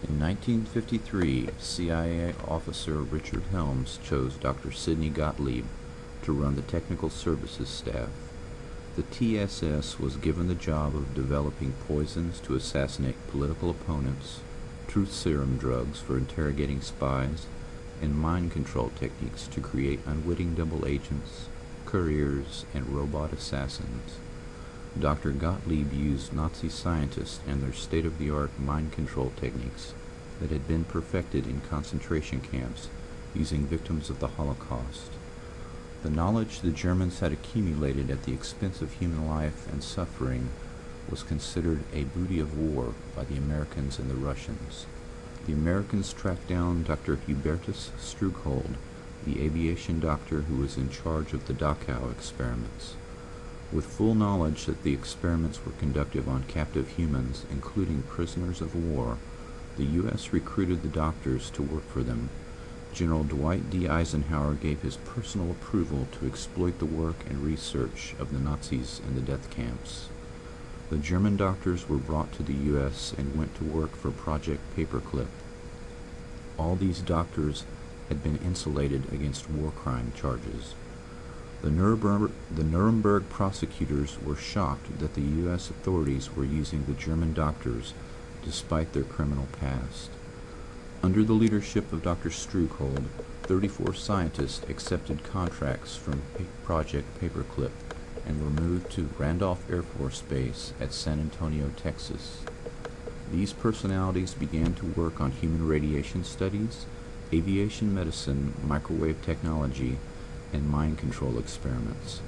In 1953, CIA officer Richard Helms chose Dr. Sidney Gottlieb to run the technical services staff. The TSS was given the job of developing poisons to assassinate political opponents, truth serum drugs for interrogating spies, and mind control techniques to create unwitting double agents, couriers, and robot assassins. Dr. Gottlieb used Nazi scientists and their state-of-the-art mind control techniques that had been perfected in concentration camps using victims of the Holocaust. The knowledge the Germans had accumulated at the expense of human life and suffering was considered a booty of war by the Americans and the Russians. The Americans tracked down Dr. Hubertus Struckhold, the aviation doctor who was in charge of the Dachau experiments. With full knowledge that the experiments were conducted on captive humans, including prisoners of war, the U.S. recruited the doctors to work for them. General Dwight D. Eisenhower gave his personal approval to exploit the work and research of the Nazis in the death camps. The German doctors were brought to the U.S. and went to work for Project Paperclip. All these doctors had been insulated against war crime charges. The Nuremberg prosecutors were shocked that the U.S. authorities were using the German doctors despite their criminal past. Under the leadership of Dr. Struckhold, 34 scientists accepted contracts from Project Paperclip and were moved to Randolph Air Force Base at San Antonio, Texas. These personalities began to work on human radiation studies, aviation medicine, microwave technology, and mind control experiments.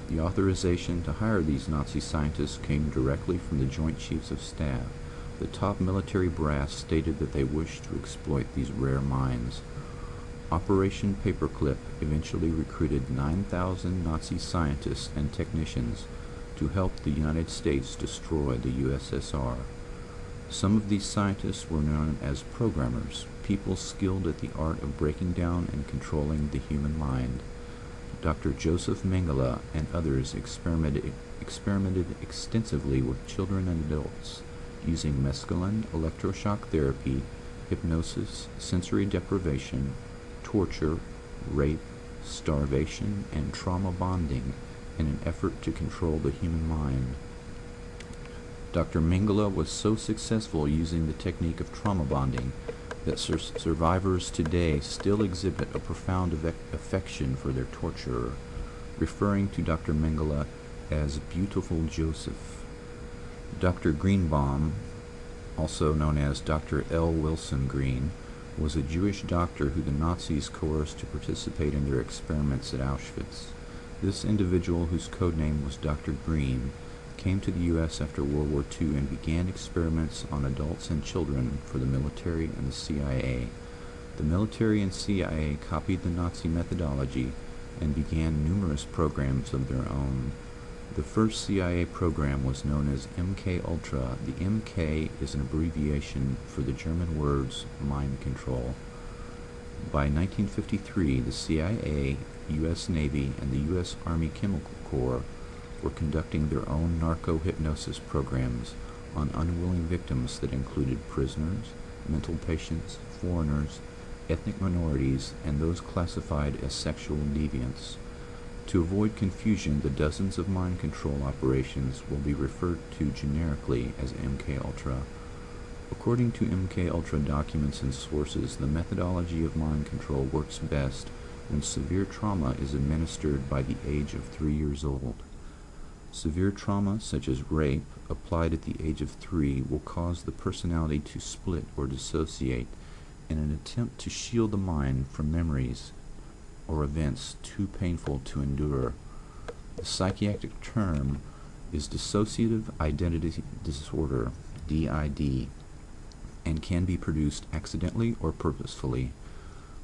The authorization to hire these Nazi scientists came directly from the Joint Chiefs of Staff. The top military brass stated that they wished to exploit these rare minds. Operation Paperclip eventually recruited 9,000 Nazi scientists and technicians to help the United States destroy the USSR. Some of these scientists were known as programmers, people skilled at the art of breaking down and controlling the human mind. Dr. Joseph Mengele and others experimented extensively with children and adults, using mescaline, electroshock therapy, hypnosis, sensory deprivation, torture, rape, starvation, and trauma bonding in an effort to control the human mind. Dr. Mengele was so successful using the technique of trauma bonding that survivors today still exhibit a profound affection for their torturer, referring to Dr. Mengele as Beautiful Joseph. Dr. Greenbaum, also known as Dr. L. Wilson Green, was a Jewish doctor who the Nazis coerced to participate in their experiments at Auschwitz. This individual, whose codename was Dr. Green, came to the U.S. after World War II and began experiments on adults and children for the military and the CIA. The military and CIA copied the Nazi methodology and began numerous programs of their own. The first CIA program was known as MK-Ultra. The MK is an abbreviation for the German words mind control. By 1953, the CIA, U.S. Navy, and the U.S. Army Chemical Corps were conducting their own narco-hypnosis programs on unwilling victims that included prisoners, mental patients, foreigners, ethnic minorities, and those classified as sexual deviants. To avoid confusion, the dozens of mind control operations will be referred to generically as MK-Ultra. According to MK-Ultra documents and sources, the methodology of mind control works best when severe trauma is administered by the age of 3 years old. Severe trauma, such as rape, applied at the age of 3 will cause the personality to split or dissociate in an attempt to shield the mind from memories or events too painful to endure. The psychiatric term is dissociative identity disorder, DID, and can be produced accidentally or purposefully.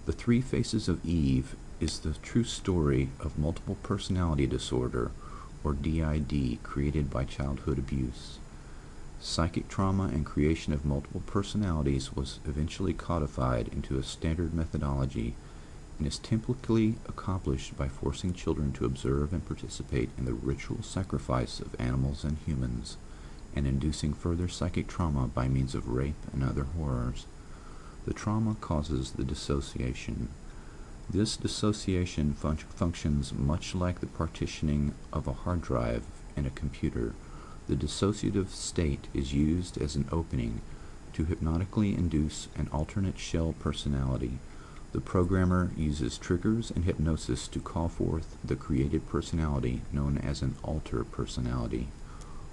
The Three Faces of Eve is the true story of multiple personality disorder, or DID, created by childhood abuse. Psychic trauma and creation of multiple personalities was eventually codified into a standard methodology and is typically accomplished by forcing children to observe and participate in the ritual sacrifice of animals and humans, and inducing further psychic trauma by means of rape and other horrors. The trauma causes the dissociation. This dissociation functions much like the partitioning of a hard drive in a computer. The dissociative state is used as an opening to hypnotically induce an alternate shell personality. The programmer uses triggers and hypnosis to call forth the created personality known as an alter personality.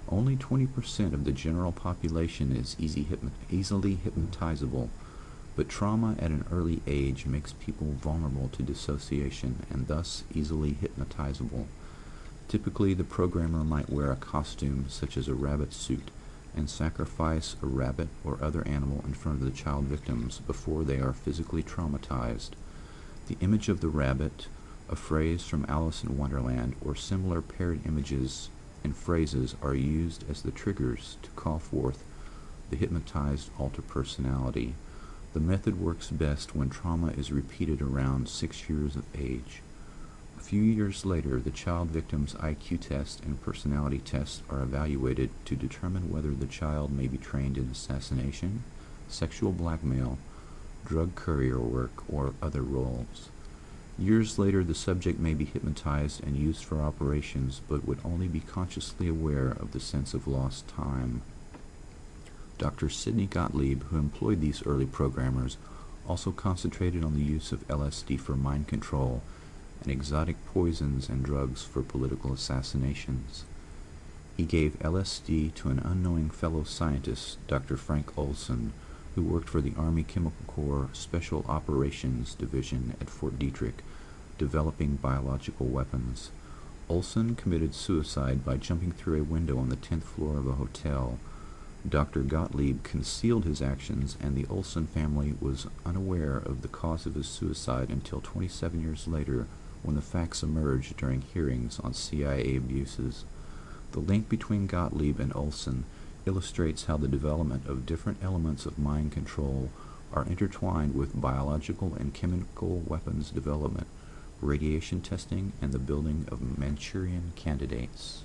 Only 20% of the general population is easily hypnotizable, but trauma at an early age makes people vulnerable to dissociation and thus easily hypnotizable. Typically, the programmer might wear a costume such as a rabbit suit and sacrifice a rabbit or other animal in front of the child victims before they are physically traumatized. The image of the rabbit, a phrase from Alice in Wonderland, or similar paired images and phrases are used as the triggers to call forth the hypnotized alter personality. The method works best when trauma is repeated around 6 years of age. A few years later, the child victim's IQ test and personality test are evaluated to determine whether the child may be trained in assassination, sexual blackmail, drug courier work, or other roles. Years later, the subject may be hypnotized and used for operations, but would only be consciously aware of the sense of lost time. Dr. Sidney Gottlieb, who employed these early programmers, also concentrated on the use of LSD for mind control and exotic poisons and drugs for political assassinations. He gave LSD to an unknowing fellow scientist, Dr. Frank Olson, who worked for the Army Chemical Corps Special Operations Division at Fort Detrick, developing biological weapons. Olson committed suicide by jumping through a window on the 10th floor of a hotel. Dr. Gottlieb concealed his actions, and the Olson family was unaware of the cause of his suicide until 27 years later, when the facts emerged during hearings on CIA abuses. The link between Gottlieb and Olson illustrates how the development of different elements of mind control are intertwined with biological and chemical weapons development, radiation testing, and the building of Manchurian candidates.